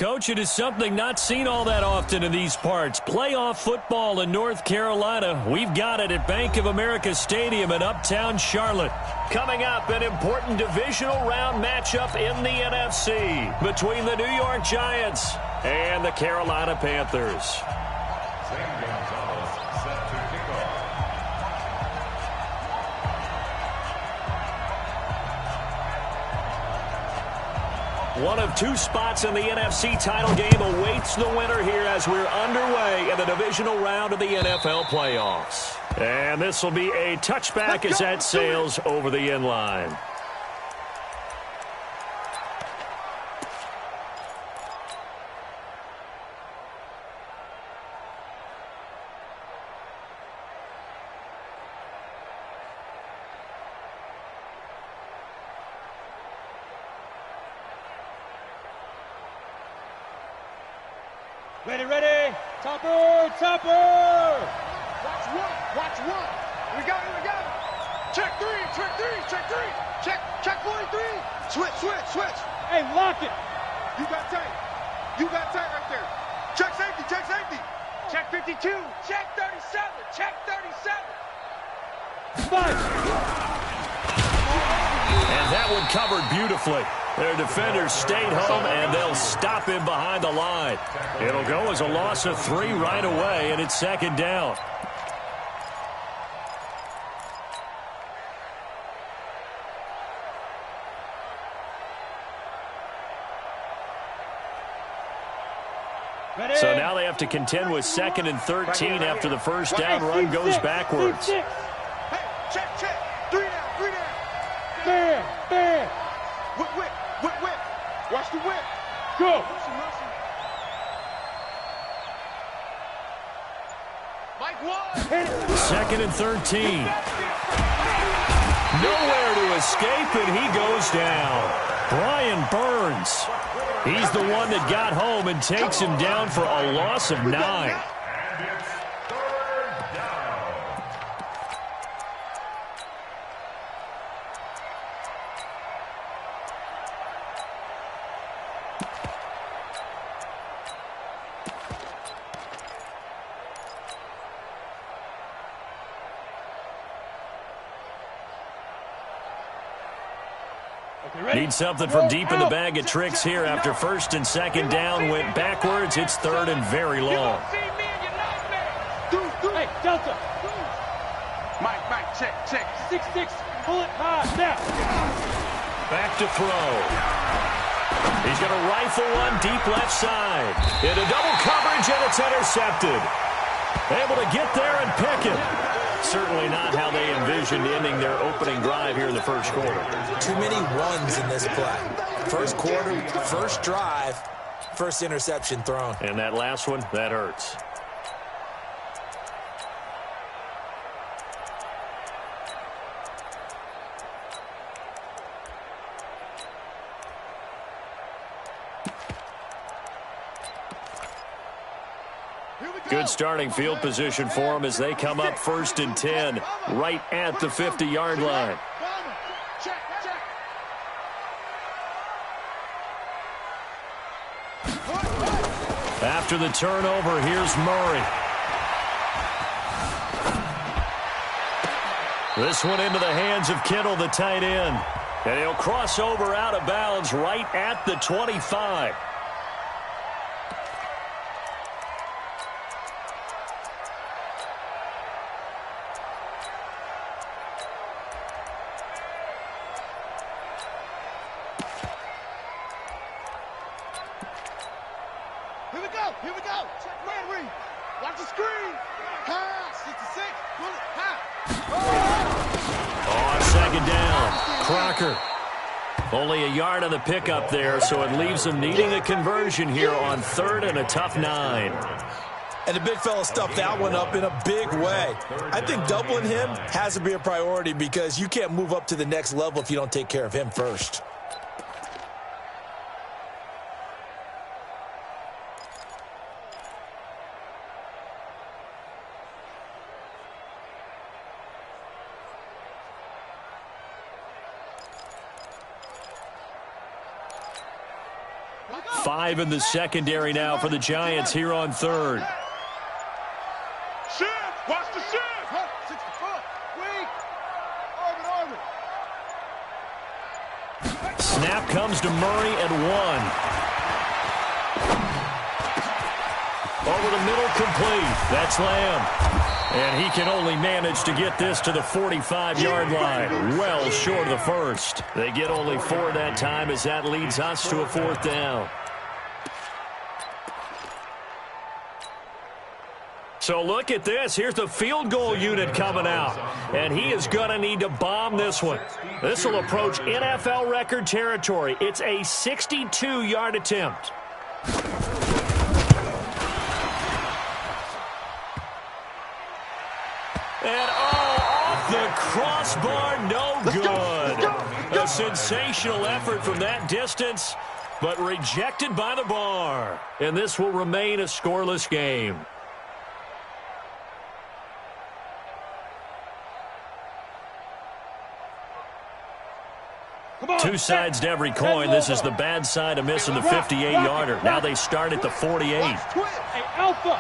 Coach, it is something not seen all that often in these parts. Playoff football in North Carolina. We've got it at Bank of America Stadium in Uptown Charlotte. Coming up, an important divisional round matchup in the NFC between the New York Giants and the Carolina Panthers. One of two spots in the NFC title game awaits the winner here as we're underway in the divisional round of the NFL playoffs. And this will be a touchback as that sails over the end line. Ready, ready. Topper, topper. Watch one. Here we go. Check three. Check 43. Switch. Hey, lock it. You got tight right there. Check safety. Check 52. Check 37. Check 37. Five. And that one covered beautifully. Their defenders stayed home, and they'll stop him behind the line. It'll go as a loss of 3 right away, and it's second down. Ready. So now they have to contend with 2nd and 13 after the first down run goes backwards. Hey, check. 3 down. Bam. Whip. Watch the whip. Go. Mike one. 2nd and 13. Nowhere to escape, and he goes down. Brian Burns. He's the one that got home and takes him down for a loss of 9. Need something from deep in the bag of tricks here after 1st and 2nd down went backwards. It's 3rd and very long. Hey, Delta. Mike, check. 6-6. Pull it high. Now. Back to throw. He's going to rifle one deep left side. Into double coverage, and it's intercepted. Able to get there and pick it. Certainly not how they envisioned ending their opening drive here in the first quarter. Too many ones in this play. First quarter, first drive, first interception thrown. And that last one, that hurts. Good starting field position for them as they come up 1st and 10, right at the 50-yard line. Check. After the turnover, here's Murray. This one into the hands of Kittle, the tight end. And he'll cross over out of bounds right at the 25. Here we go. Check man read. Watch the screen. High. 66. Pull it. On 2nd down, Crocker. Only a yard on the pickup there, so it leaves them needing a conversion here on 3rd and a tough 9. And the big fella stuffed that one up in a big way. I think doubling him has to be a priority because you can't move up to the next level if you don't take care of him first. 5 in the secondary now for the Giants here on third. Shift! Watch the shift! 64. Weak. Orbit. Snap comes to Murray at 1. Over the middle, complete. That's Lamb. And he can only manage to get this to the 45-yard line. Well short of the first. They get only 4 that time as that leads us to a 4th down. So look at this. Here's the field goal unit coming out. And he is going to need to bomb this one. This will approach NFL record territory. It's a 62-yard attempt. And off the crossbar, no good. A sensational effort from that distance, but rejected by the bar. And this will remain a scoreless game. Two sides to every coin. This is the bad side of missing the 58-yarder. Now they start at the 48. Hey, Alpha.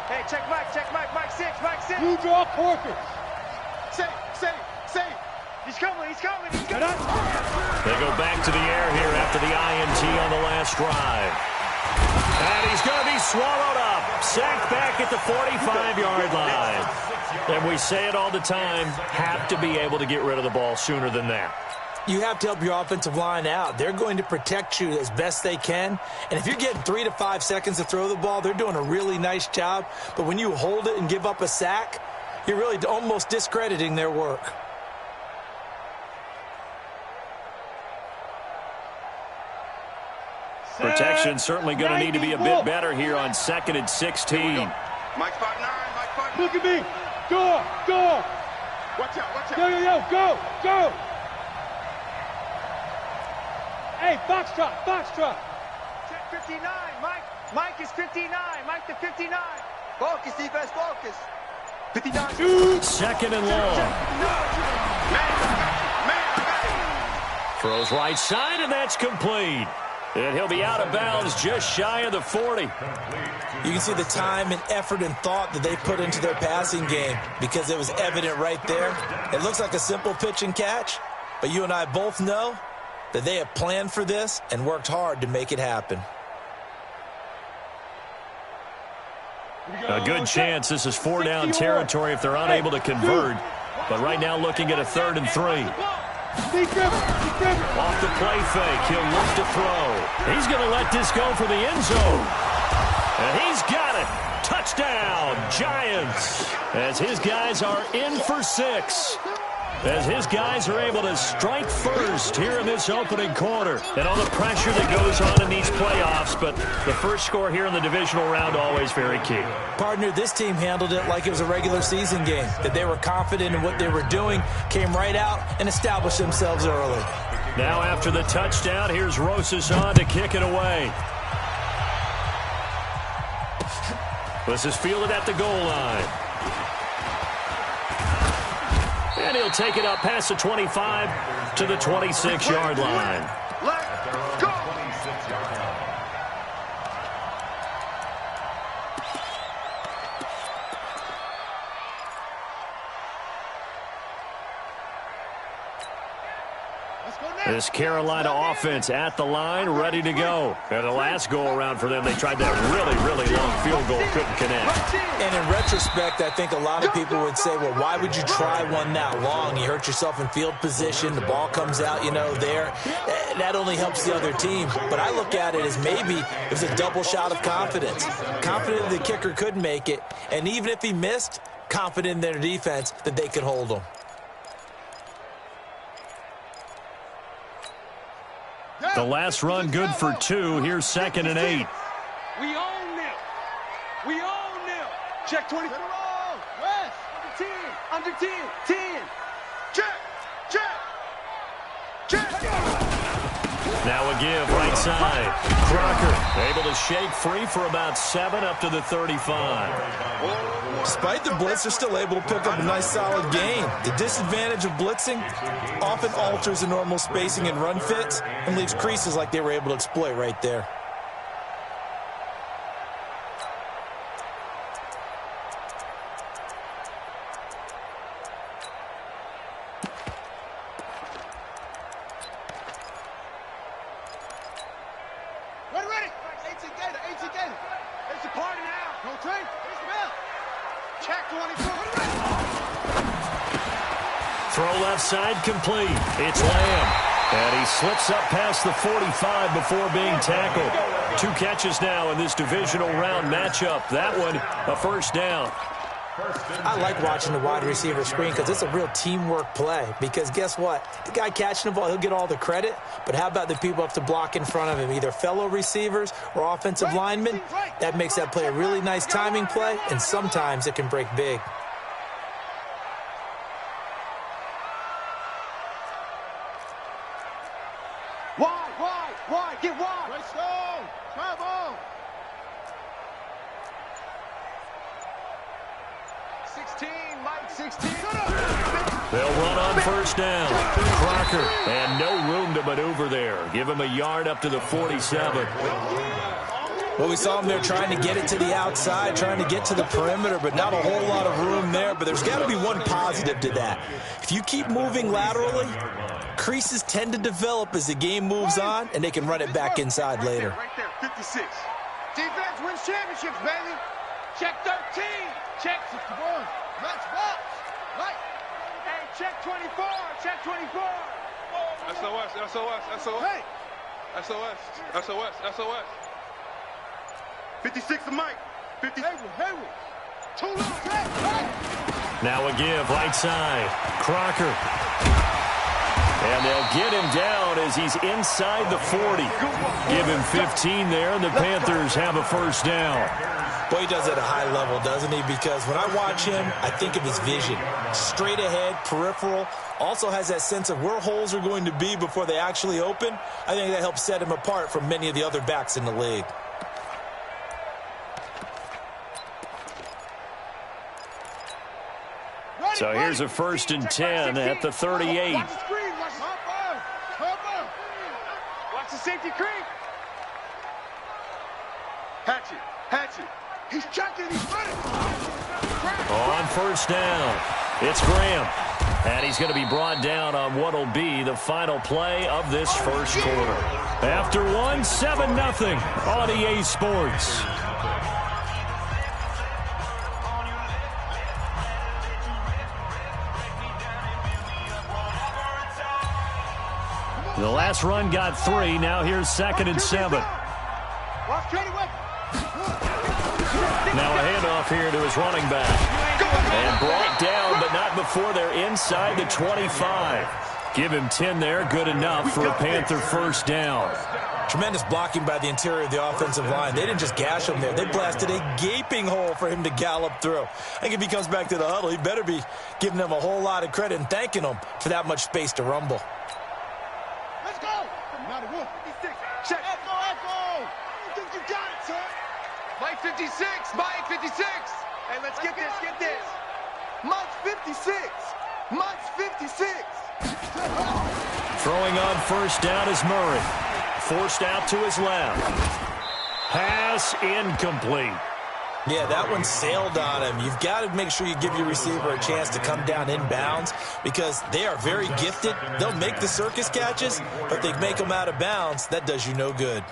Hey, check Mike, Mike 6, Mike 6. You draw Corkers. Say. He's coming. Get up. They go back to the air here after the INT on the last drive. And he's going to be swallowed up. Sacked back at the 45-yard line. And we say it all the time, have to be able to get rid of the ball sooner than that. You have to help your offensive line out. They're going to protect you as best they can. And if you're getting 3 to 5 seconds to throw the ball, they're doing a really nice job. But when you hold it and give up a sack, you're really almost discrediting their work. Protection certainly going to need to be a bit better here on 2nd and 16. Mike 5-9. Look at me. Go. Watch out. Yo. Go. Hey, Foxtrot. Check 59. Mike is 59. Mike to 59. Focus, defense, focus. 59. 2nd and long. Man. Throws right side, and that's complete. And he'll be out of bounds just shy of the 40. You can see the time and effort and thought that they put into their passing game because it was evident right there. It looks like a simple pitch and catch, but you and I both know that they have planned for this and worked hard to make it happen. A good chance this is 4-down territory if they're unable to convert. But right now looking at a 3rd and 3. Off the play fake, he'll look to throw. He's going to let this go for the end zone. And he's got it. Touchdown, Giants. As his guys are in for 6. As his guys are able to strike first here in this opening quarter. And all the pressure that goes on in these playoffs, but the first score here in the divisional round always very key. Partner, this team handled it like it was a regular season game, that they were confident in what they were doing, came right out and established themselves early. Now after the touchdown, here's Rosas on to kick it away. This is fielded at the goal line. And he'll take it up past the 25 to the 26-yard line. Let's go. This Carolina offense at the line, ready to go. And the last go-around for them, they tried that really long field goal, couldn't connect. And in retrospect, I think a lot of people would say, well, why would you try one that long? You hurt yourself in field position. The ball comes out, there. That only helps the other team. But I look at it as maybe it was a double shot of confidence. Confident the kicker could make it. And even if he missed, confident in their defense that they could hold him. The last run good for 2. Here's 2nd and 8. We own them. Check 20. West. Under 10. 10. Check. Now a give right side. Crocker able to shake free for about 7 up to the 35. Despite the blitz, they're still able to pick up a nice solid gain. The disadvantage of blitzing often alters the normal spacing and run fits and leaves creases like they were able to exploit right there. Ready. 18 Gator. It's a party now. No train. It's the bell. Check 24. Throw left side complete. It's Lamb. And he slips up past the 45 before being tackled. 2 catches now in this divisional round matchup. That one, a first down. I like watching the wide receiver screen because it's a real teamwork play. Because guess what? The guy catching the ball, he'll get all the credit. But how about the people up to block in front of him, either fellow receivers or offensive linemen? That makes that play a really nice timing play, and sometimes it can break big. Wide. Get wide. Right stone. Travel. 16, Mike, 16. They'll run on first down. Crocker, and no room to maneuver there. Give him a yard up to the 47. Well, we saw him there trying to get it to the outside, trying to get to the perimeter, but not a whole lot of room there. But there's got to be one positive to that. If you keep moving laterally, creases tend to develop as the game moves on, and they can run it back inside later. Right there, 56. Defense wins championships, baby. Check 13. Check 61. Match box. Right. Hey, check 24. Check 24. SOS. Hey. SOS. 56 to Mike. 50. Hayward. Too long. Hey. Now a give right side. Crocker. And they'll get him down as he's inside the 40. Give him 15 there, and the Panthers have a first down. Boy, he does it at a high level, doesn't he? Because when I watch him, I think of his vision. Straight ahead, peripheral, also has that sense of where holes are going to be before they actually open. I think that helps set him apart from many of the other backs in the league. So here's a 1st and 10 at the 38. Watch the screen. Cover. Watch the safety creep. Hatchet. He's checking. He's running. On first down, it's Graham. And he's going to be brought down on what will be the final play of this first quarter. After 7-0 on EA Sports. The last run got 3. Now here's 2nd and 7. Now a handoff here to his running back. And brought down, but not before they're inside the 25. Give him 10 there. Good enough for a Panther first down. Tremendous blocking by the interior of the offensive line. They didn't just gash him there. They blasted a gaping hole for him to gallop through. I think if he comes back to the huddle, he better be giving them a whole lot of credit and thanking them for that much space to rumble. Let's go. Not a wolf. 56. Check. Echo. You think you got it, son? Mike 56. Mike 56. Hey, let's get this. Mike's 56. Mike's 56. Throwing on first down is Murray. Forced out to his left. Pass incomplete. Yeah, that one sailed on him. You've got to make sure you give your receiver a chance to come down inbounds because they are very gifted. They'll make the circus catches, but if they make them out of bounds, that does you no good.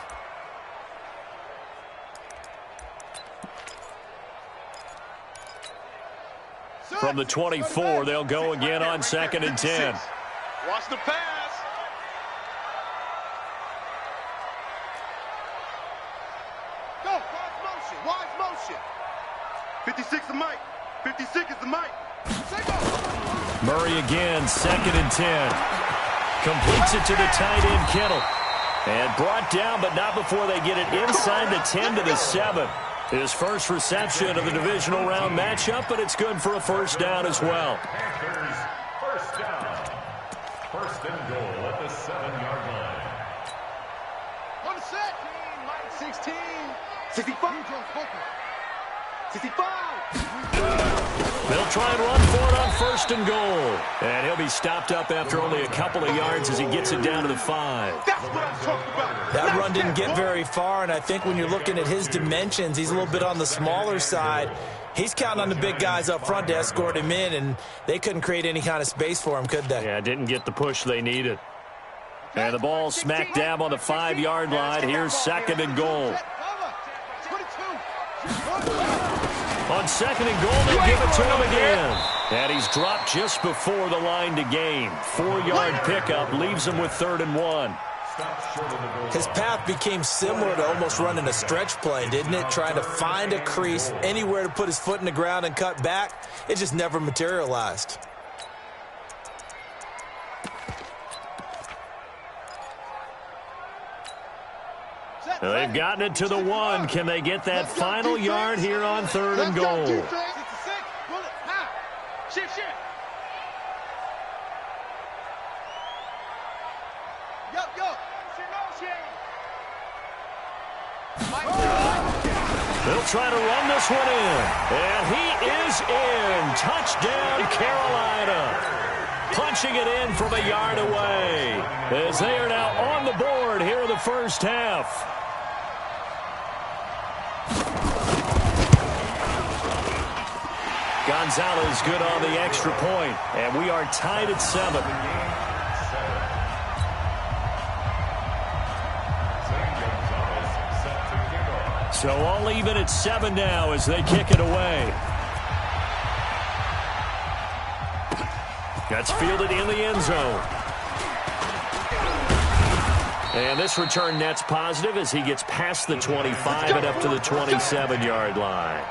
From the 24, they'll go again on 2nd and 10. Watch the pass. Go. Wide motion. 56 to Mike. 56 is the Mike. Murray again, 2nd and 10. Completes it to the tight end, Kittle. And brought down, but not before they get it inside the 10 to the 7. His first reception of the divisional round matchup, but it's good for a first down as well. Panthers, first down. First and goal at the 7-yard line. set. Mike 16. 65. 65. They'll try and run for it on 1st and goal. And he'll be stopped up after only a couple of yards as he gets it down to the 5. That's what I'm talking about. That run didn't get very far, and I think when you're looking at his dimensions, he's a little bit on the smaller side. He's counting on the big guys up front to escort him in, and they couldn't create any kind of space for him, could they? Yeah, didn't get the push they needed. And the ball smack dab on the 5-yard line. Here's 2nd and goal. On 2nd and goal, they'll give it to him again. And he's dropped just before the line to gain. 4-yard pickup leaves him with 3rd and 1. His path became similar to almost running a stretch play, didn't it? Trying to find a crease, anywhere to put his foot in the ground and cut back. It just never materialized. They've gotten it to the 1. Can they get that final yard here on 3rd and goal? Shift. They'll try to run this one in. And he is in. Touchdown, Carolina. Punching it in from a yard away. As they are now on the board here in the first half. Gonzalez good on the extra point. And we are tied at 7. So all even at 7 now as they kick it away. That's fielded in the end zone. And this return net's positive as he gets past the 25 and up to the 27-yard line.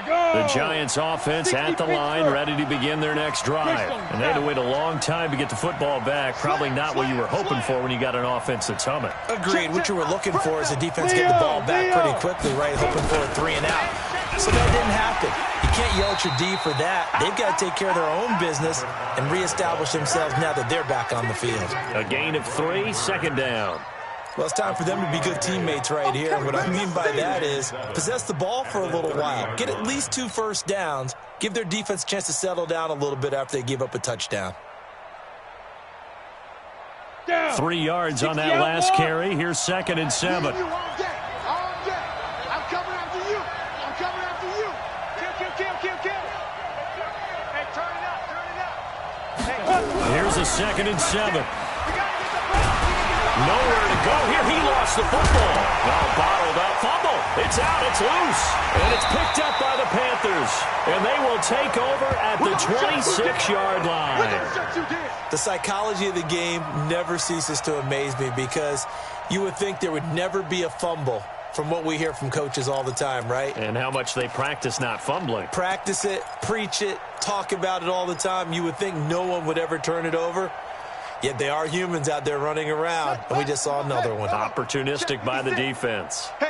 The Giants offense at the line, ready to begin their next drive. And they had to wait a long time to get the football back. Probably not what you were hoping for when you got an offense that's humming. Agreed. What you were looking for is the defense get the ball back pretty quickly, right? Hoping for a 3 and out. So that didn't happen. You can't yell at your D for that. They've got to take care of their own business and reestablish themselves now that they're back on the field. A gain of 3, 2nd down. Well, it's time for them to be good teammates right here. And what I mean by that is possess the ball for a little while. Get at least 2 first downs. Give their defense a chance to settle down a little bit after they give up a touchdown. 3 yards on that last carry. Here's 2nd and 7. I'm coming after you. I'm coming after you. Kill. Hey, turn it up. Here's a 2nd and 7. Nowhere to go here. He lost the football. Now bottled up. Fumble. It's out. It's loose. And it's picked up by the Panthers. And they will take over at the 26-yard line. The psychology of the game never ceases to amaze me because you would think there would never be a fumble from what we hear from coaches all the time, right? And how much they practice not fumbling. Practice it, preach it, talk about it all the time. You would think no one would ever turn it over. Yet they are humans out there running around, and we just saw another one. Opportunistic by the defense. Hey.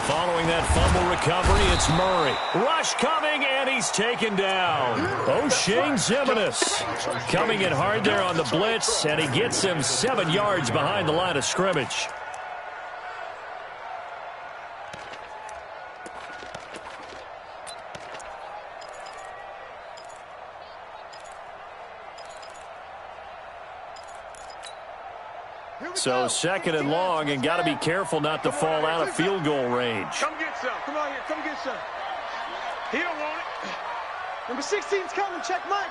Following that fumble recovery, it's Murray. Rush coming, and he's taken down. O'Shane Zimenez coming in hard there on the blitz, and he gets him 7 yards behind the line of scrimmage. So 2nd and long, and got to be careful not to fall out of field goal range. Come get some. Come on here. Come get some. He don't want it. Number 16's coming. Check Mike.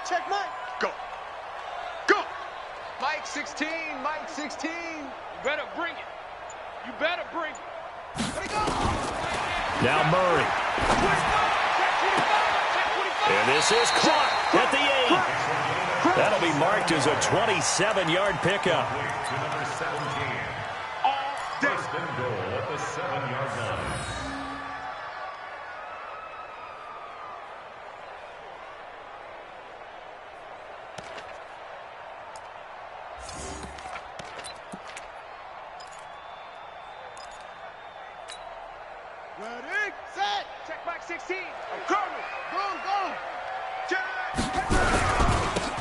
Go. Mike 16. You better bring it. Now Murray. And this is caught at the 8. That'll be marked as a 27-yard pickup. First and goal at the 7-yard line. Ready, set. Check back 16. I'm coming. Go.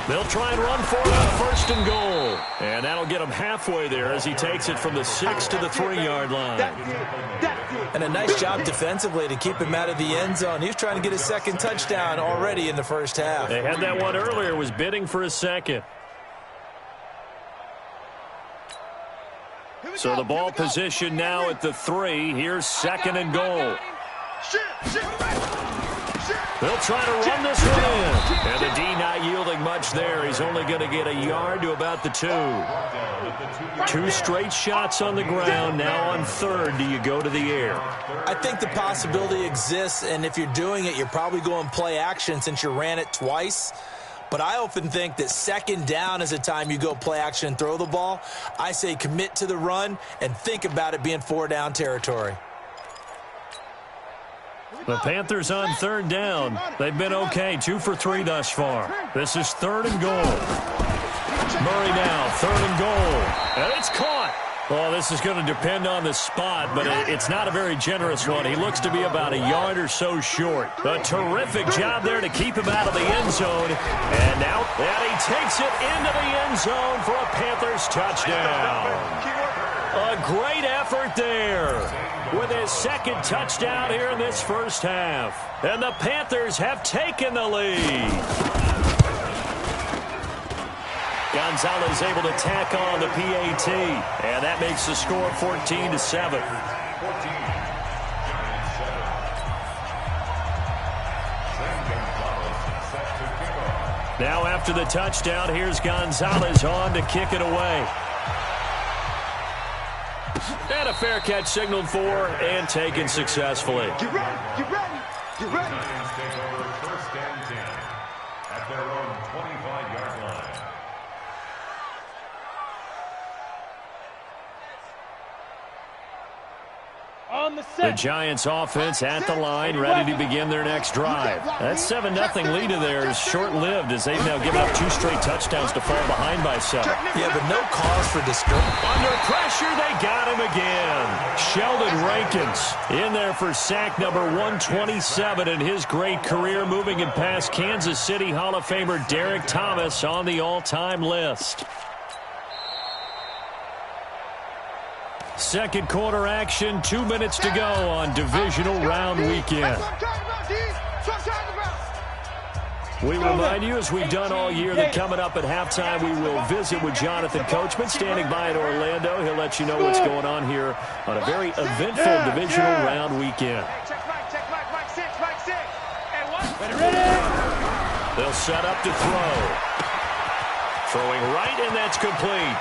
They'll try and run for it on 1st and goal. And that'll get him halfway there as he takes it from the 6 to the 3-yard line. And a nice job defensively to keep him out of the end zone. He was trying to get his second touchdown already in the first half. They had that one earlier, was bidding for a second. So the ball position now at the 3. Here's 2nd and goal. They'll try to run this one in. And the D not yielding much there. He's only going to get a yard to about the 2. 2 straight shots on the ground. Now on 3rd, do you go to the air? I think the possibility exists, and if you're doing it, you're probably going play action since you ran it twice. But I often think that 2nd down is a time you go play action and throw the ball. I say commit to the run and think about it being 4-down territory. The Panthers on 3rd down. They've been okay, 2 for 3 thus far. This is 3rd and goal. Murray now, 3rd and goal. And it's caught. Well, this is going to depend on the spot, but it's not a very generous one. He looks to be about a yard or so short. A terrific job there to keep him out of the end zone. And now he takes it into the end zone for a Panthers touchdown. A great effort there with his 2nd touchdown here in this first half. And the Panthers have taken the lead. Gonzalez able to tack on the PAT, and that makes the score 14-7. Now after the touchdown, here's Gonzalez on to kick it away. And a fair catch signaled for and taken successfully. Get ready. Lions take over 1st and 10 at their own 25-yard line. The Giants offense at the line, ready to begin their next drive. That 7-0 lead of theirs short-lived as they've now given up 2 straight touchdowns to fall behind by 7. Yeah, but no cause for discouragement. Under pressure, they got him again. Sheldon Rankins in there for sack number 127 in his great career, moving it past Kansas City Hall of Famer Derek Thomas on the all-time list. 2nd quarter action, 2 minutes to go on divisional round weekend. We remind you, as we've done all year, that coming up at halftime, we will visit with Jonathan Coachman, standing by in Orlando. He'll let you know what's going on here on a very eventful divisional round weekend. They'll set up to throw. Throwing right, and that's complete.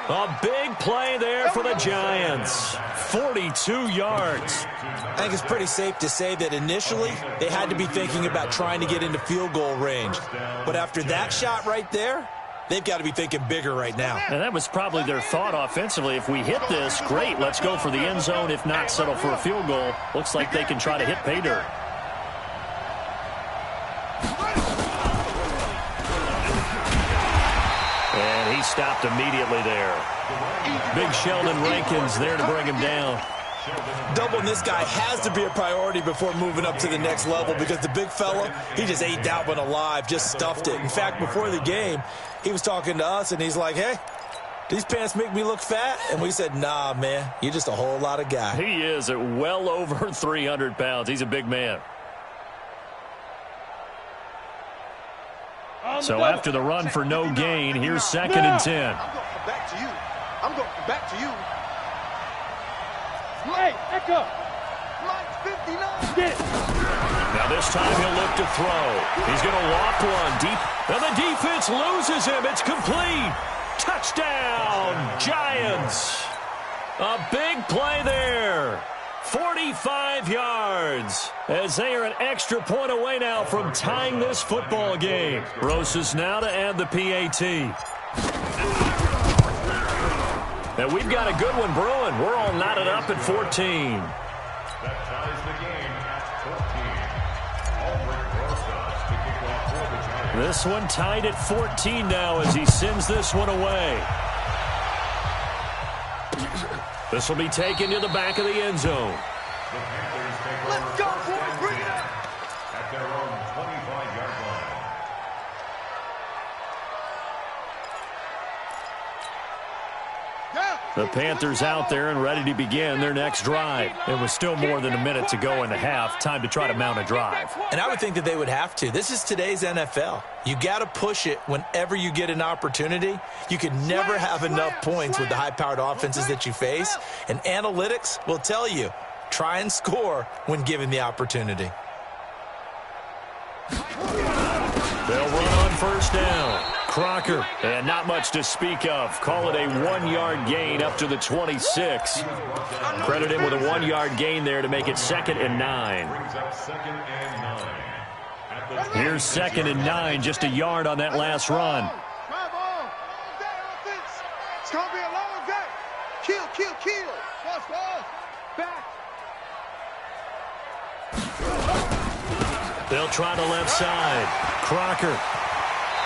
A big play there for the Giants. 42 yards. I think it's pretty safe to say that initially they had to be thinking about trying to get into field goal range. But after that shot right there, they've got to be thinking bigger right now. And that was probably their thought offensively. If we hit this, great, let's go for the end zone. If not, settle for a field goal. Looks like they can try to hit pay dirt. And he stopped immediately there. Big Sheldon Rankins there to bring him down. Doubling this guy has to be a priority before moving up to the next level, because the big fella, he just ate that one alive, just stuffed it. In fact, before the game, he was talking to us, and he's like, hey, these pants make me look fat? And we said, nah, man, you're just a whole lot of guy. He is at well over 300 pounds. He's a big man. So after the run for no gain, here's 2nd and 10. I'm going back to you. Hey, Echo. Mike 59. Now this time he'll look to throw. He's going to walk one deep. And the defense loses him. It's complete. Touchdown, Giants. A big play there. 45 yards as they are an extra point away now from tying this football game. Rosas now to add the PAT. And we've got a good one brewing. We're all knotted up at 14. That ties the game at 14. This one tied at 14 now as he sends this one away. This will be taken to the back of the end zone. The Panthers take Let's over go, first boys. and Bring it 10 up. at their own 25-yard line. The Panthers out there and ready to begin their next drive. It was still more than a minute to go in the half. Time to try to mount a drive. And I would think that they would have to. This is today's NFL. You got to push it whenever you get an opportunity. You can never have enough points with the high-powered offenses that you face. And analytics will tell you, try and score when given the opportunity. They'll run on first down. Crocker, and not much to speak of. Call it a 1-yard gain up to the 26. Credit him with a 1-yard gain there to make it 2nd and 9. Brings up 2nd and 9. Here's 2nd and 9, just a yard on that last run. Come on. It's going to be a long day. Kill. Cross. Back. They'll try the left side. Crocker.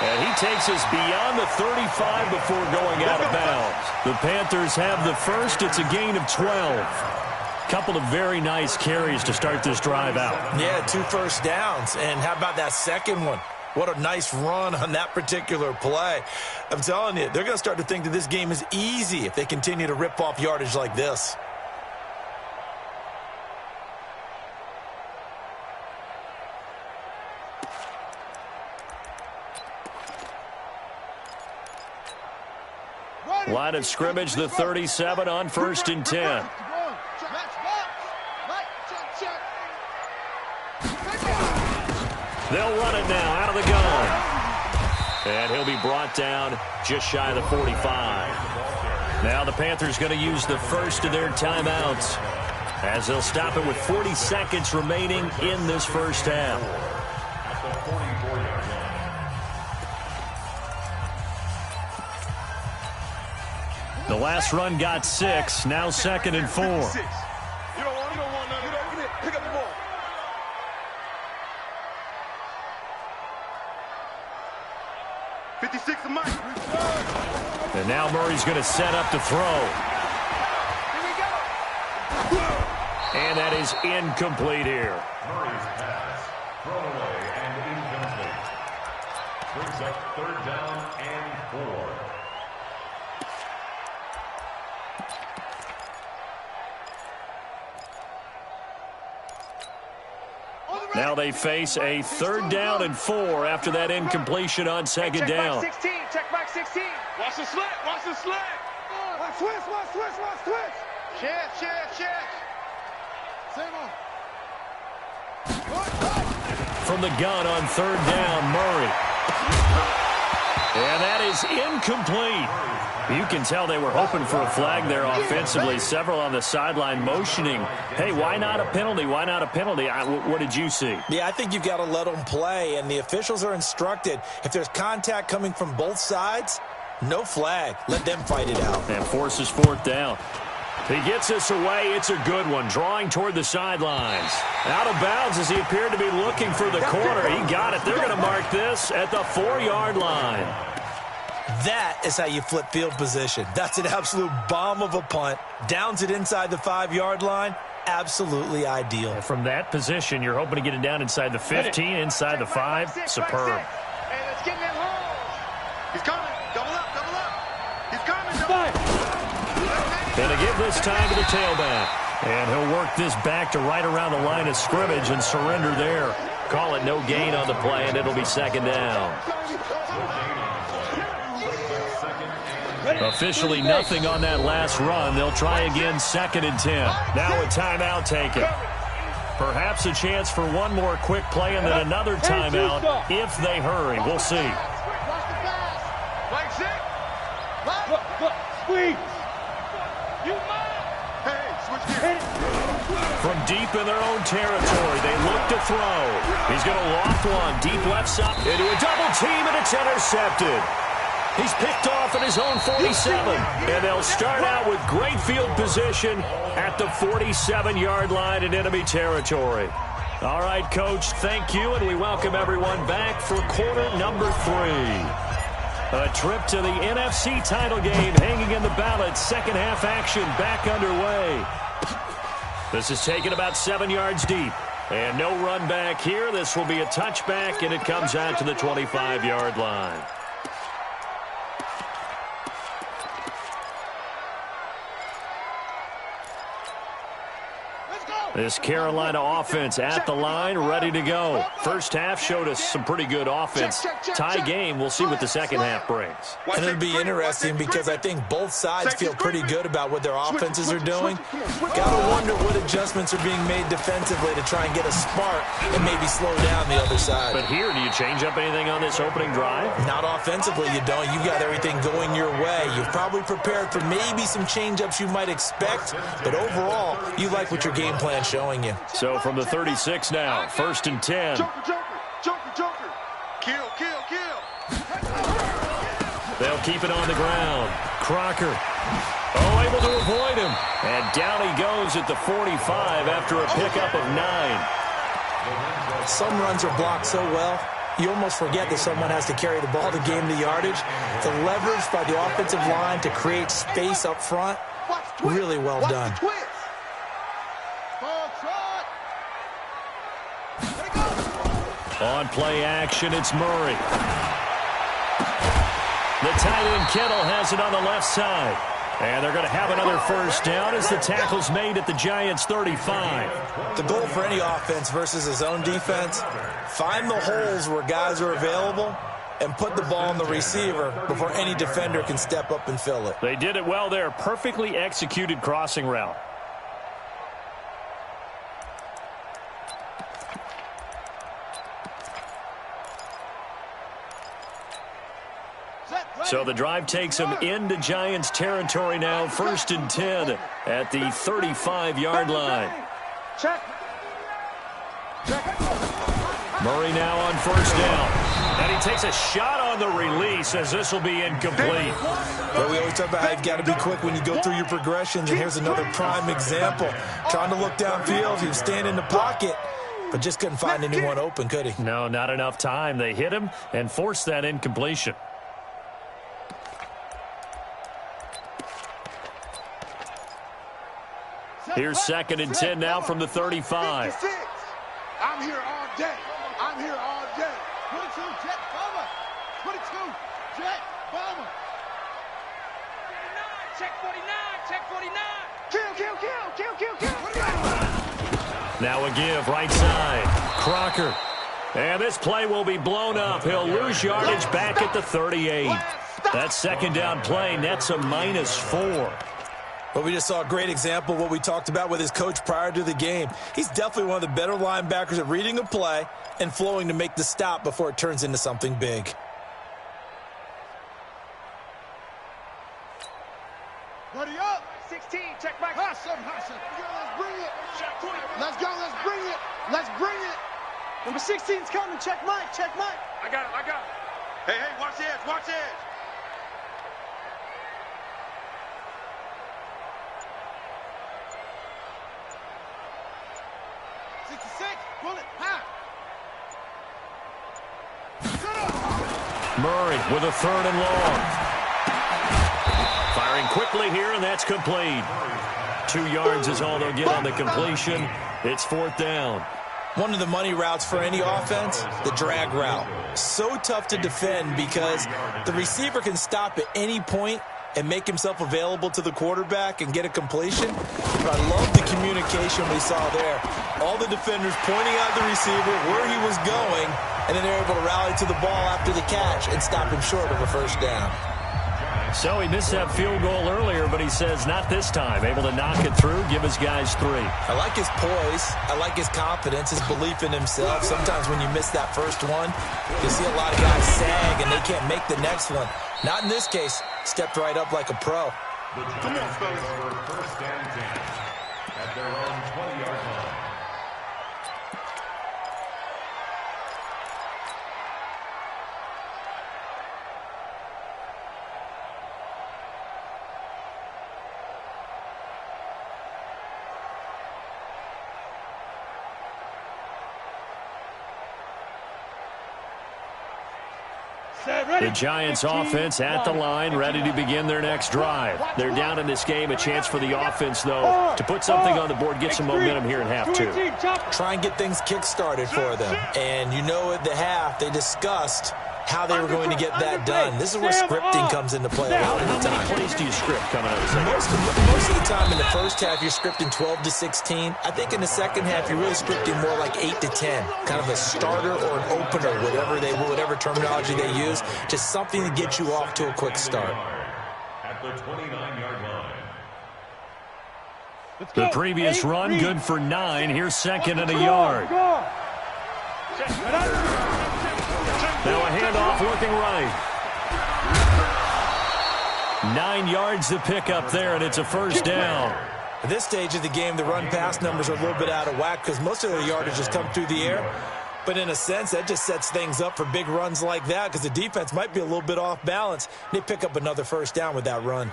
And he takes us beyond the 35 before going out of bounds. The Panthers have the first. It's a gain of 12. Couple of very nice carries to start this drive out. Yeah, 2 first downs. And how about that second one? What a nice run on that particular play. I'm telling you, they're going to start to think that this game is easy if they continue to rip off yardage like this. Line of scrimmage, the 37 on 1st and 10. They'll run it now out of the gun. And he'll be brought down just shy of the 45. Now the Panthers going to use the first of their timeouts as they'll stop it with 40 seconds remaining in this first half. At the 44-yard line. The last run got 6, now 2nd and 4. You don't want none of that. Pick up the ball. $56 a Mike. And now Murray's going to set up to throw. And that is incomplete here. Murray's pass, thrown away and incomplete. Brings up 3rd down and 4. Now they face a 3rd down and 4 after that incompletion on 2nd down. Check back 16. Watch the slant. Watch twist. Check. Same on. From the gun on 3rd down, Murray. And that is incomplete. You can tell they were hoping for a flag there offensively. Several on the sideline motioning, hey, why not a penalty? Why not a penalty? What did you see? Yeah, I think you've got to let them play, and the officials are instructed, if there's contact coming from both sides, no flag. Let them fight it out. And forces 4th down. He gets this away. It's a good one. Drawing toward the sidelines. Out of bounds as he appeared to be looking for the corner. He got it. They're going to mark this at the 4-yard line. That is how you flip field position. That's an absolute bomb of a punt. Downs it inside the 5-yard line. Absolutely ideal. And from that position, you're hoping to get it down inside the 15, inside the 5. Superb. Hey, let's get in that hole. He's coming. Double up. He's coming. Double up. And to give this time to the tailback. And he'll work this back to right around the line of scrimmage and surrender there. Call it no gain on the play, and it'll be 2nd down. Officially nothing on that last run. They'll try again 2nd and 10. Now a timeout taken. Perhaps a chance for one more quick play and then another timeout if they hurry. We'll see. Like six. Squeeze. Hey, switch gears. From deep in their own territory, they look to throw. He's going to loft one. Deep left side into a double team, and it's intercepted. He's picked off at his own 47. And they'll start out with great field position at the 47-yard line in enemy territory. All right, Coach, thank you, and we welcome everyone back for quarter number 3. A trip to the NFC title game hanging in the balance. Second half action back underway. This is taken about 7 yards deep. And no run back here. This will be a touchback, and it comes out to the 25-yard line. This Carolina offense at the line, ready to go. First half showed us some pretty good offense. Tie game, we'll see what the second half brings. And it'll be interesting because I think both sides feel pretty good about what their offenses are doing. Gotta wonder what adjustments are being made defensively to try and get a spark and maybe slow down the other side. But here, do you change up anything on this opening drive? Not offensively, you don't. You've got everything going your way. You've probably prepared for maybe some change-ups you might expect, but overall, you like what your game plan showing you. So from the 36 now, 1st and 10. Joker. Kill. They'll keep it on the ground. Crocker. Oh, able to avoid him. And down he goes at the 45 after a pickup of 9. Some runs are blocked so well, you almost forget that someone has to carry the ball to gain the yardage. The leverage by the offensive line to create space up front, really well done. On play action, it's Murray. The tight end Kittle has it on the left side. And they're going to have another first down as the tackle's made at the Giants' 35. The goal for any offense versus his own defense, find the holes where guys are available and put the ball on the receiver before any defender can step up and fill it. They did it well there. Perfectly executed crossing route. So the drive takes him into Giants territory now. 1st and 10 at the 35-yard line. Murray now on 1st down. And he takes a shot on the release as this will be incomplete. Well, we always talk about how you've got to be quick when you go through your progressions, and here's another prime example. Trying to look downfield, he was standing in the pocket, but just couldn't find anyone open, could he? No, not enough time. They hit him and forced that incompletion. Here's 2nd and 10 now from the 35. I'm here all day. 22, jet bomber. 22, jet bomber. Check 49. Kill. Now a give, right side. Crocker. And this play will be blown up. He'll lose yardage back at the 38. That 2nd down play nets a -4. But we just saw a great example of what we talked about with his coach prior to the game. He's definitely one of the better linebackers at reading a play and flowing to make the stop before it turns into something big. Buddy up. 16, check back. Hustle. Let's go. Let's bring it. Number 16's coming. Check Mike. I got him. Hey, watch the edge. 66, bullet, high. Murray with a 3rd and long. Firing quickly here, and that's complete. 2 yards is all they'll get on the completion. It's 4th down. One of the money routes for any offense, the drag route. So tough to defend because the receiver can stop at any point and make himself available to the quarterback and get a completion. But I love the communication we saw there. All the defenders pointing out the receiver, where he was going, and then they're able to rally to the ball after the catch and stop him short of a first down. So he missed that field goal earlier, but he says not this time. Able to knock it through, give his guys 3. I like his poise. I like his confidence, his belief in himself. Sometimes when you miss that first one, you see a lot of guys sag and they can't make the next one. Not in this case. Stepped right up like a pro. Come on, fellas. For 1st and 10 at their own 20-yard line. The Giants offense at the line, ready to begin their next drive. They're down in this game. A chance for the offense, though, to put something on the board, get some momentum here in half two. Try and get things kick-started for them. And you know at the half, they discussed how they were going to get that done. This is where scripting comes into play a lot of the time. How many plays do you script coming out of the second? Most of the time in the first half, you're scripting 12 to 16. I think in the second half, you're really scripting more like 8 to 10. Kind of a starter or an opener, whatever terminology they use. Just something to get you off to a quick start. At the 29-yard line. The previous run, good for 9. Here's second and a yard. Now a handoff looking right. 9 yards to pick up there, and it's a first down. At this stage of the game, the run-pass numbers are a little bit out of whack because most of the yardage has come through the air. But in a sense, that just sets things up for big runs like that because the defense might be a little bit off balance. They pick up another first down with that run.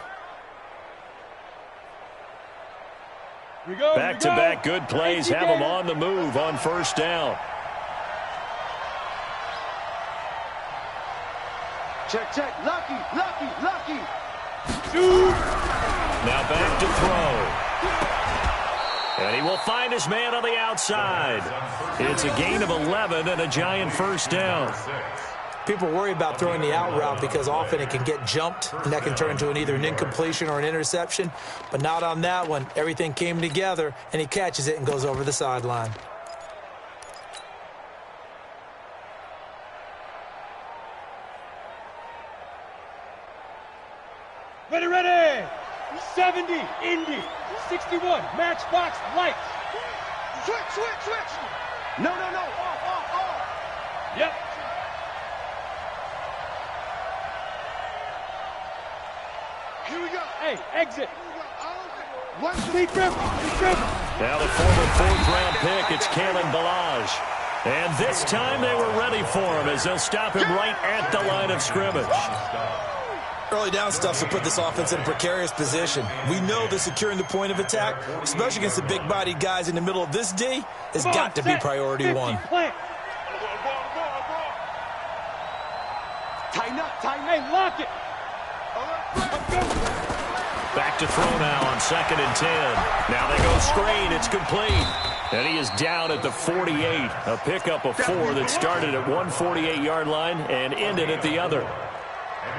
Back-to-back good plays have them on the move on first down. Check, check. Lucky. Now back to throw. And he will find his man on the outside. It's a gain of 11 and a Giant first down. People worry about throwing the out route because often it can get jumped, and that can turn into either an incompletion or an interception. But not on that one. Everything came together, and he catches it and goes over the sideline. Ready. 70, Indy. 61, matchbox, lights. Switch. No. Off. Yep. Here we go. Hey, exit. Speed dribble. Now the former fourth-round pick, it's Kalen Ballage. And this time they were ready for him as they'll stop him right at the line of scrimmage. Early down stuff will put this offense in a precarious position. We know that securing the point of attack, especially against the big-bodied guys in the middle of this D, has got to be priority one. Tighten up. Hey, lock it. Back to throw now on 2nd and 10. Now they go screen. It's complete. And he is down at the 48. A pickup of 4 that started at 148-yard line and ended at the other.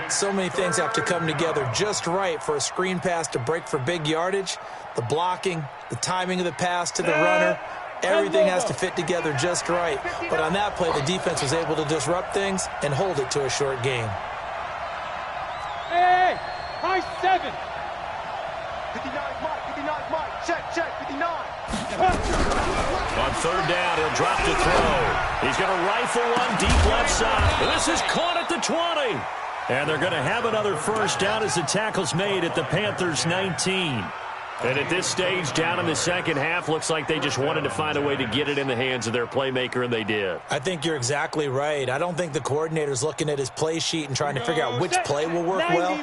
So many things have to come together just right for a screen pass to break for big yardage. The blocking, the timing of the pass to the runner, everything has to fit together just right. But on that play, the defense was able to disrupt things and hold it to a short gain. Hey, high 7. 59 Mike. Check, 59. On third down, he'll drop to throw. He's going to rifle one deep left side. This is caught at the 20. And they're going to have another first down as the tackle's made at the Panthers' 19. And at this stage, down in the second half, looks like they just wanted to find a way to get it in the hands of their playmaker, and they did. I think you're exactly right. I don't think the coordinator's looking at his play sheet and trying to figure out which play will work well.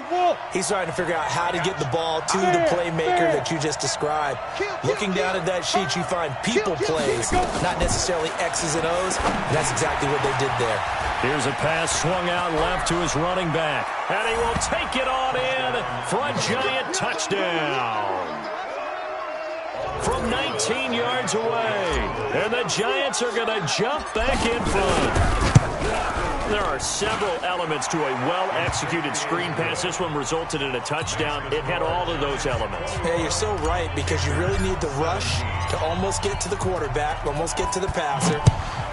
He's trying to figure out how to get the ball to the playmaker that you just described. Looking down at that sheet, you find people plays, not necessarily X's and O's. And that's exactly what they did there. Here's a pass swung out left to his running back. And he will take it on in for a Giant touchdown. From 19 yards away. And the Giants are going to jump back in front. There are several elements to a well-executed screen pass. This one resulted in a touchdown. It had all of those elements. Yeah, you're so right, because you really need the rush to almost get to the quarterback, almost get to the passer.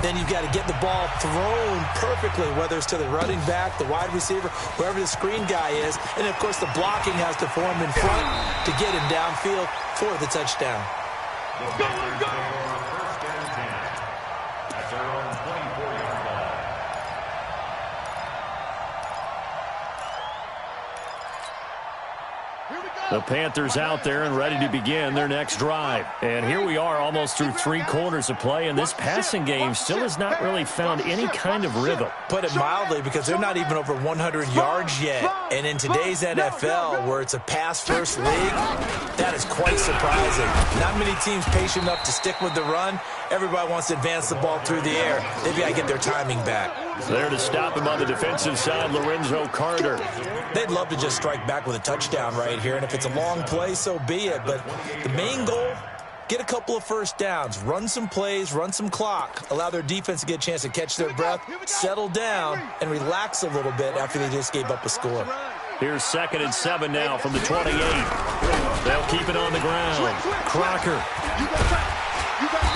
Then you've got to get the ball thrown perfectly, whether it's to the running back, the wide receiver, wherever the screen guy is. And, of course, the blocking has to form in front to get him downfield for the touchdown. Go! First and 10. At their own 24-yard line. The Panthers out there and ready to begin their next drive. And here we are almost through 3 quarters of play, and this passing game still has not really found any kind of rhythm. Put it mildly, because they're not even over 100 yards yet. And in today's NFL, where it's a pass-first league, that is quite surprising. Not many teams patient enough to stick with the run. Everybody wants to advance the ball through the air. They've got to get their timing back. There to stop him on the defensive side, Lorenzo Carter. They'd love to just strike back with a touchdown right here, and if it's a long play, so be it. But the main goal, get a couple of first downs, run some plays, run some clock, allow their defense to get a chance to catch their breath, settle down, and relax a little bit after they just gave up a score. Here's 2nd and 7 now from the 28. They'll keep it on the ground. Crocker.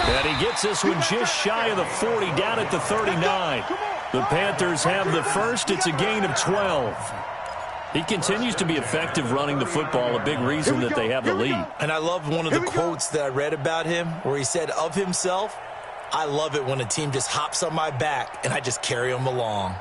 And he gets this one just shy of the 40, down at the 39. The Panthers have the first. It's a gain of 12. He continues to be effective running the football, a big reason that they have the lead. And I love one of the quotes that I read about him where he said of himself, "I love it when a team just hops on my back and I just carry them along."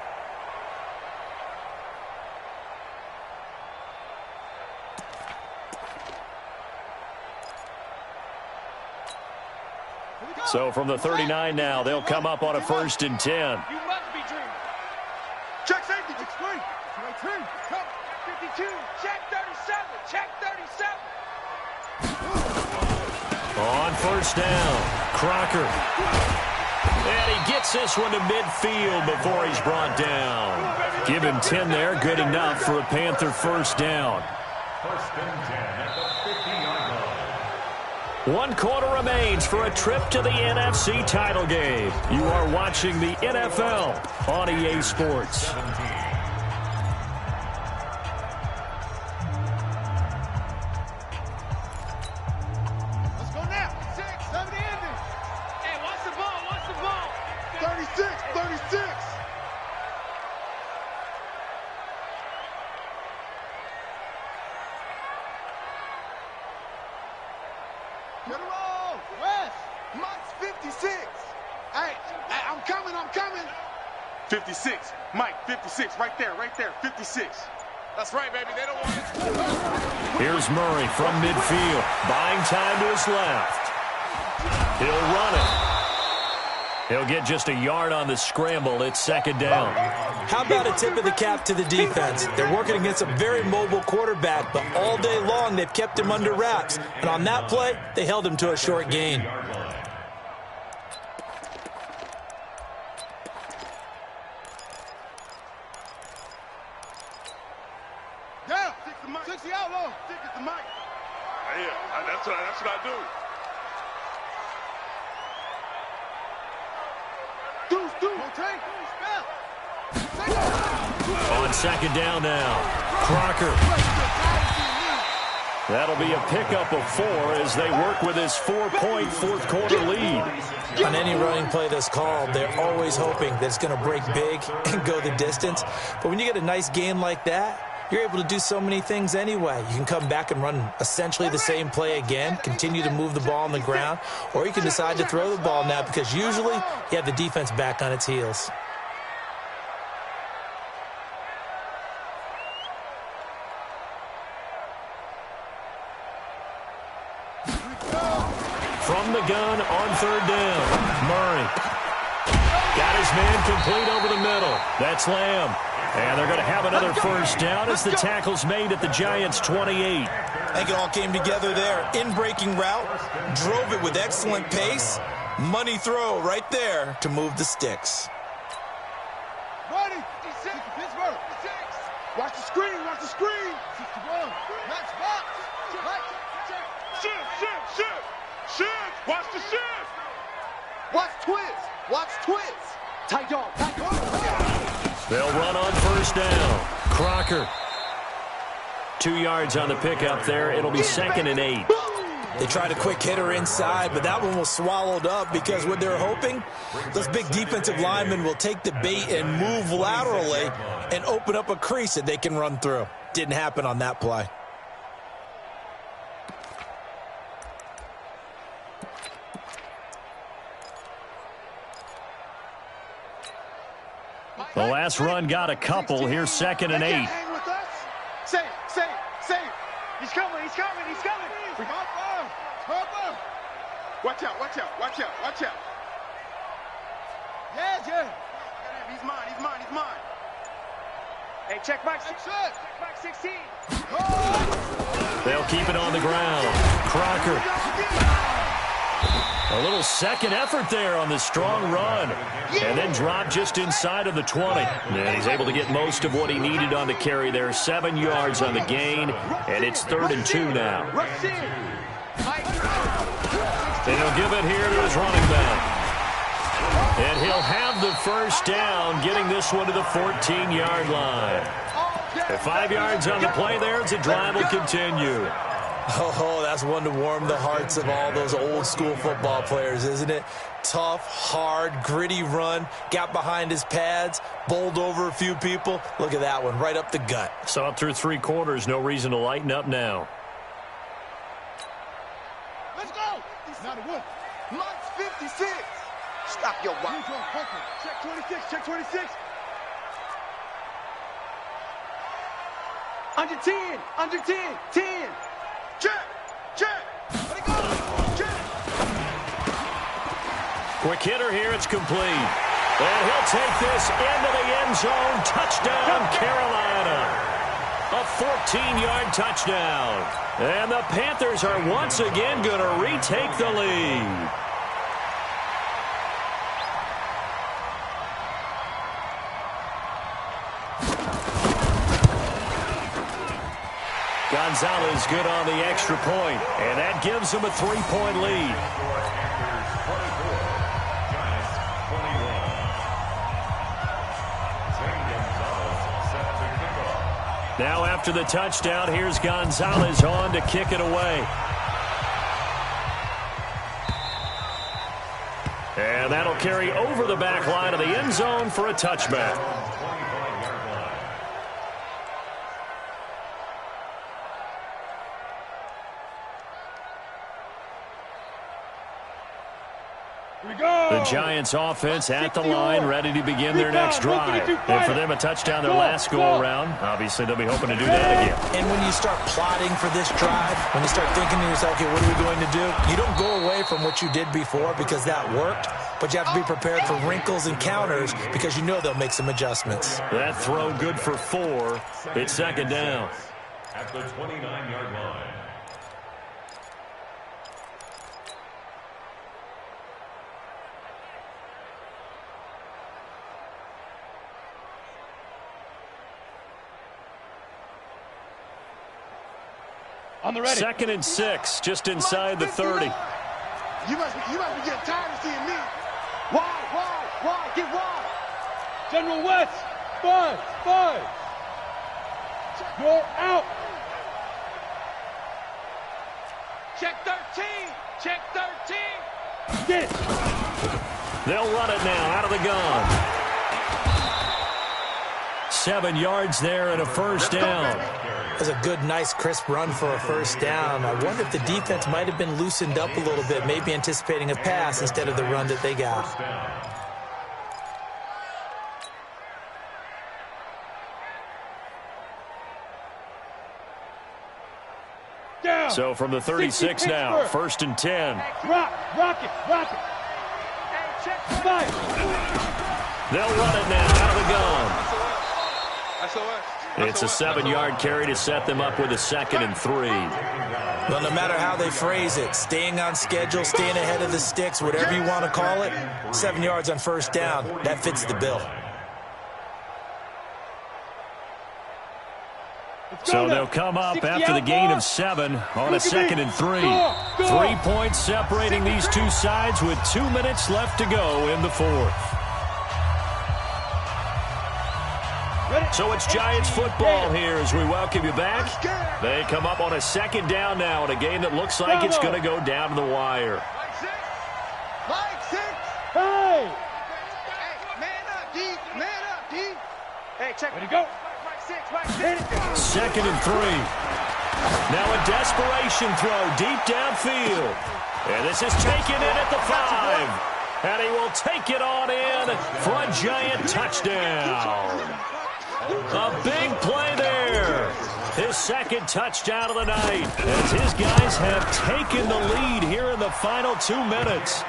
So from the 39 now, they'll come up on a 1st and 10. You must be dreaming. Check safety. Check 3. 52. Check 37. Check 37. On 1st down, Crocker. And he gets this one to midfield before he's brought down. Give him 10 there, good enough for a Panther 1st down. 1st and 10 at the 50-yard line. 1 quarter remains for a trip to the NFC title game. You are watching the NFL on EA Sports. Let's go now. 6, 7 ending. Hey, watch the ball. Watch the ball. 36, 36. Get him roll. West. Mike's 56. Hey, I'm coming. 56. Mike, 56. Right there. 56. That's right, baby. They don't want it. Here's Murray from midfield, buying time to his left. He'll run it. He'll get just a yard on the scramble. It's 2nd down. How about a tip of the cap to the defense? They're working against a very mobile quarterback, but all day long they've kept him under wraps. And on that play, they held him to a short gain. Down. 60 outlaw. 6 is the Mike. Yeah, that's what I do. Rotate. Spell. On 2nd down now, Crocker. That'll be a pickup of 4 as they work with his 4-point 4th quarter lead. On any running play that's called, they're always hoping that it's going to break big and go the distance. But when you get a nice gain like that, you're able to do so many things anyway. You can come back and run essentially the same play again, continue to move the ball on the ground, or you can decide to throw the ball now because usually you have the defense back on its heels. From the gun on 3rd down, Murray. Got his man complete over the middle. That's Lamb. And they're going to have another 1st down as the tackle's made at the Giants' 28. I think it all came together there. In-breaking route, drove it with excellent pace. Money throw right there to move the sticks. Ready. 56. Pittsburgh. 6. Watch the screen. 61. Match box. Shift. Watch the shift. Watch twist. Tight dog. They'll run on 1st down. Crocker. 2 yards on the pickup there. It'll be 2nd and 8. They tried a quick hitter inside, but that one was swallowed up because what they're hoping, those big defensive linemen will take the bait and move laterally and open up a crease that they can run through. Didn't happen on that play. The last run got a couple. Here's 2nd and 8. Hang with us. Save. He's coming. Watch out. Yeah. He's mine. Hey, check Mike. Check Mike 16. They'll keep it on the ground. Crocker. A little second effort there on the strong run. And then dropped just inside of the 20. And he's able to get most of what he needed on the carry there. 7 yards on the gain. And it's 3rd and 2 now. And he'll give it here to his running back. And he'll have the first down, getting this one to the 14-yard line. And 5 yards on the play there as the drive will continue. Oh, that's one to warm the hearts of all those old-school football players, isn't it? Tough, hard, gritty run, got behind his pads, bowled over a few people. Look at that one, right up the gut. So up through 3 quarters, no reason to lighten up now. Let's go. Not a good. March 56. Stop your watch. Check 26. Check 26. Under 10. Under 10. 10. Check. Check. Let it go. Check. Quick hitter here. It's complete. And he'll take this into the end zone. Touchdown, Carolina. A 14-yard touchdown. And the Panthers are once again going to retake the lead. Gonzalez good on the extra point, and that gives him a 3-point lead. Now after the touchdown, here's Gonzalez on to kick it away. And that'll carry over the back line of the end zone for a touchback. The Giants offense at the line, ready to begin their next drive. And for them, a touchdown their last go-around. Obviously, they'll be hoping to do that again. And when you start plotting for this drive, when you start thinking to yourself, okay, what are we going to do? You don't go away from what you did before because that worked, but you have to be prepared for wrinkles and counters because you know they'll make some adjustments. That throw good for 4. It's 2nd down. At the 29-yard line. On the ready. 2nd and 6, just inside the 30. You must be getting tired of seeing me. Wide, get wide. General West, 5. You're out. Check 13. Check 13. Get it. They'll run it now out of the gun. 7 yards there and a first down. That was a good, nice, crisp run for a first down. I wonder if the defense might have been loosened up a little bit, maybe anticipating a pass instead of the run that they got. Down. So from the 36 now, 1st and 10. Rock it. Fight. They'll run it now out of the gun. SOS. It's a 7-yard carry to set them up with a 2nd and 3. Well, no matter how they phrase it, staying on schedule, staying ahead of the sticks, whatever you want to call it, 7 yards on first down, that fits the bill. So they'll come up after the gain of 7 on a 2nd and 3. 3 points separating these two sides with 2 minutes left to go in the 4th. So it's Giants football here as we welcome you back. They come up on a 2nd down now in a game that looks like it's going to go down to the wire. Mike 6. Hey, man up, D. Hey, check. Ready to go. Mike 6. 2nd and 3. Now a desperation throw deep downfield. And this is taken in at the 5. And he will take it on in for a Giant touchdown. A big play there. His 2nd touchdown of the night as his guys have taken the lead here in the final 2 minutes.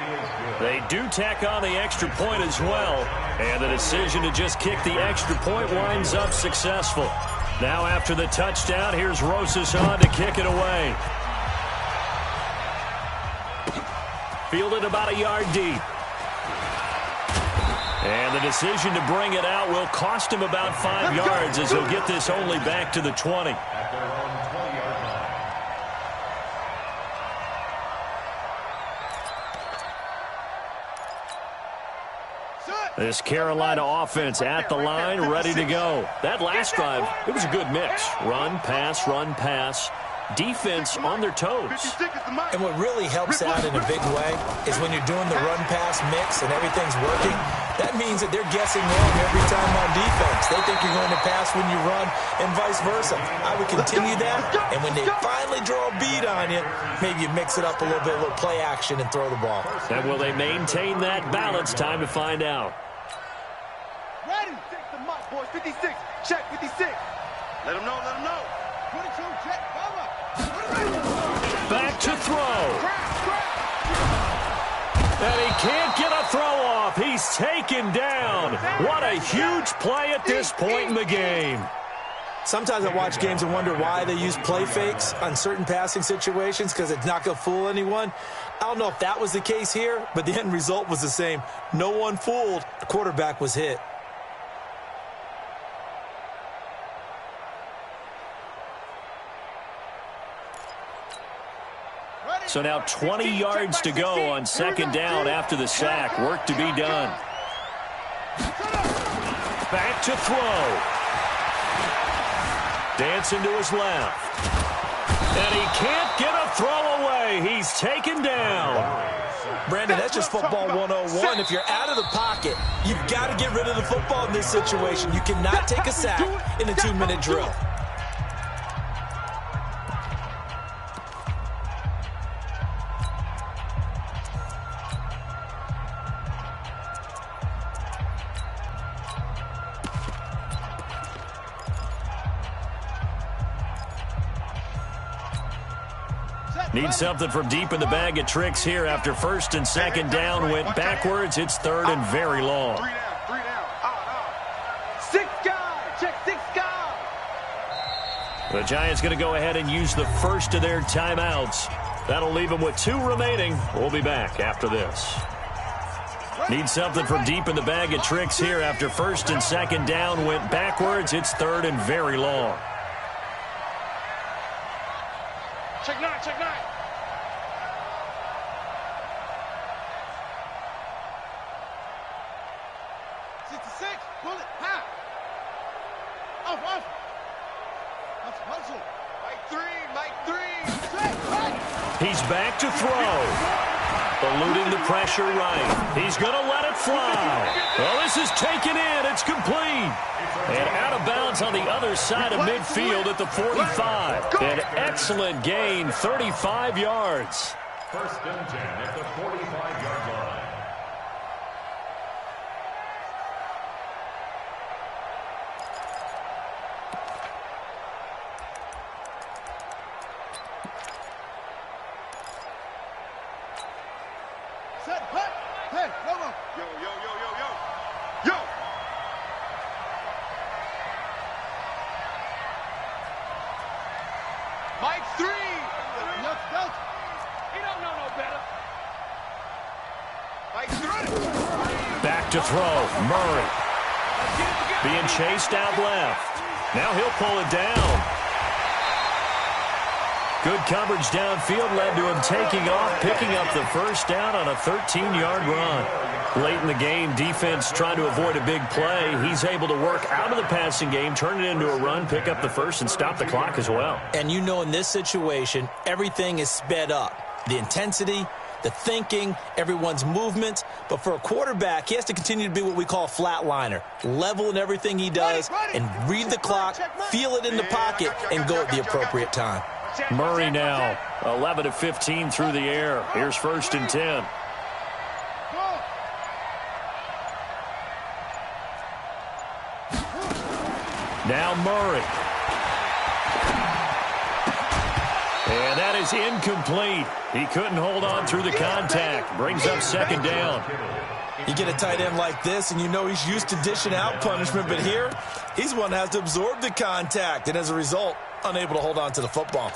They do tack on the extra point as well, and the decision to just kick the extra point winds up successful. Now after the touchdown, here's Rosas on to kick it away. fielded about a yard deep. And the decision to bring it out will cost him about 5 yards as he'll get this only back to the 20. At their own 20-yard line. This Carolina offense at the line, ready to go. That last drive, it was a good mix. Run, pass, defense on their toes. And what really helps out in a big way is when you're doing the run-pass mix and everything's working, that means that they're guessing wrong every time on defense. They think you're going to pass when you run and vice versa. I would continue that, and when they finally draw a beat on you, maybe you mix it up a little bit, a little play action, and throw the ball. And will they maintain that balance? Time to find out. Ready. Take the mark, boys. 56. Check 56. Let them know. 22. Check. Cover. Back to throw. And he can't get a throw off. He's taken down. What a huge play at this point in the game. Sometimes I watch games and wonder why they use play fakes on certain passing situations because it's not going to fool anyone. I don't know if that was the case here, but the end result was the same. No one fooled. The quarterback was hit. So now 20 yards to go on second down after the sack. Work to be done. Back to throw. Dancing to his left. And he can't get a throw away. He's taken down. Brandon, that's just football 101. If you're out of the pocket, you've got to get rid of the football in this situation. You cannot take a sack in a 2-minute drill. Need something from deep in the bag of tricks here after first and second down went backwards. It's third and very long. 3 down. 6 guys. Check 6 guys. The Giants going to go ahead and use the first of their timeouts. That'll leave them with 2 remaining. We'll be back after this. Need something from deep in the bag of tricks here after first and second down went backwards. It's third and very long. Check 9. 66. Pull it. Half. Off. Hustle. Mike 3. He's back to throw. Eluding the pressure right. He's going to let it fly. Well, this is taken in. It's complete. And out of bounds on the other side of midfield at the 45. An excellent gain, 35 yards. First and 10 at the 45-yard line. Set. Hut. Hey, come on. Yo. Mike 3. He don't know no better. Mike 3. Back to throw. Murray. Being chased out left. Now he'll pull it down. Good coverage downfield led to him taking off, picking up the first down on a 13-yard run. Late in the game, defense trying to avoid a big play. He's able to work out of the passing game, turn it into a run, pick up the first, and stop the clock as well. And you know in this situation, everything is sped up. The intensity, the thinking, everyone's movement. But for a quarterback, he has to continue to be what we call a flatliner. Level in everything he does and read the clock, feel it in the pocket, and go at the appropriate time. Murray now, 11 of 15 through the air. Here's first and 10. Now Murray. And that is incomplete. He couldn't hold on through the contact. Brings up second down. You get a tight end like this, and you know he's used to dishing out punishment, but here, he's one that has to absorb the contact, and as a result, unable to hold on to the football.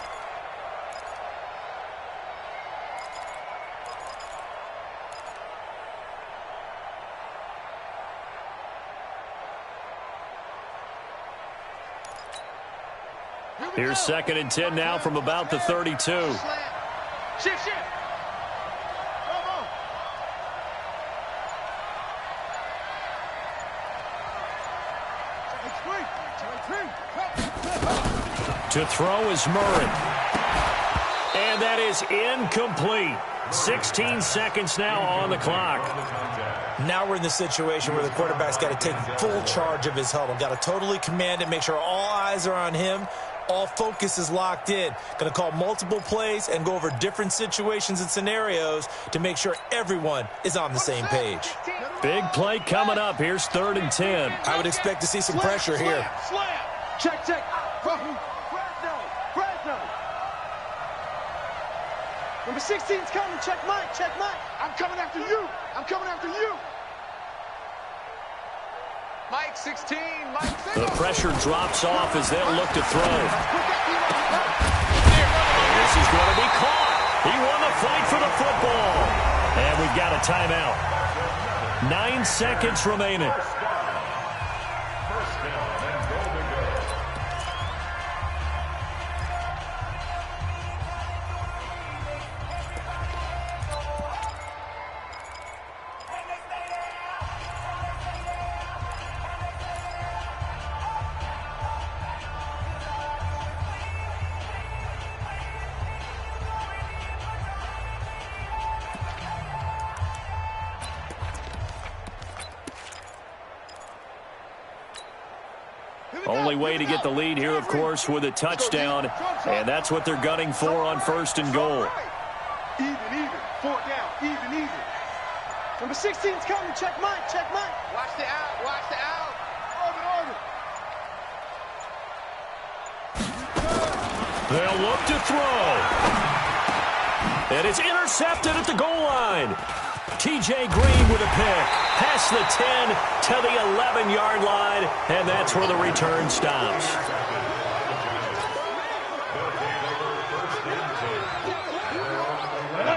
Here's 2nd and 10 now from about the 32. Shift. To throw is Murray. And that is incomplete. 16 seconds now on the clock. Now we're in the situation where the quarterback's got to take full charge of his huddle. Got to totally command it, make sure all eyes are on him. All focus is locked in. Going to call multiple plays and go over different situations and scenarios to make sure everyone is on the same page. Big play coming up. Here's 3rd and 10. I would expect to see some pressure here. Check. Number 16's coming. Check Mike. I'm coming after you. Mike 16. The pressure drops off as they'll look to throw. This is going to be caught. He won the fight for the football. And we've got a timeout. 9 seconds remaining. Only way to get the lead here, of course, with a touchdown. And that's what they're gunning for on 1st and goal. Even. 4th down. Even. Number 16's coming. Check Mike. Watch the out. Order. They'll look to throw. And it's intercepted at the goal line. T.J. Green with a pick. Past the 10 to the 11-yard line, and that's where the return stops.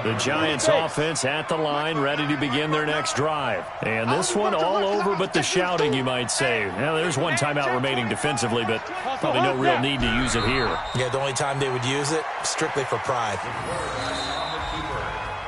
The Giants offense at the line, ready to begin their next drive. And this one all over but the shouting, you might say. Now, there's one timeout remaining defensively, but probably no real need to use it here. Yeah, the only time they would use it, strictly for pride.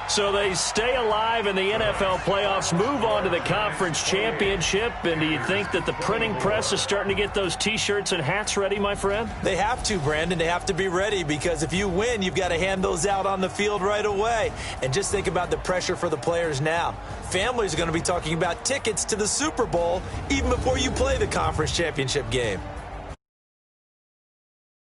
So they stay alive in the NFL playoffs, move on to the conference championship. And do you think that the printing press is starting to get those T-shirts and hats ready, my friend? They have to, Brandon. They have to be ready because if you win, you've got to hand those out on the field right away. And just think about the pressure for the players now. Families are going to be talking about tickets to the Super Bowl even before you play the conference championship game.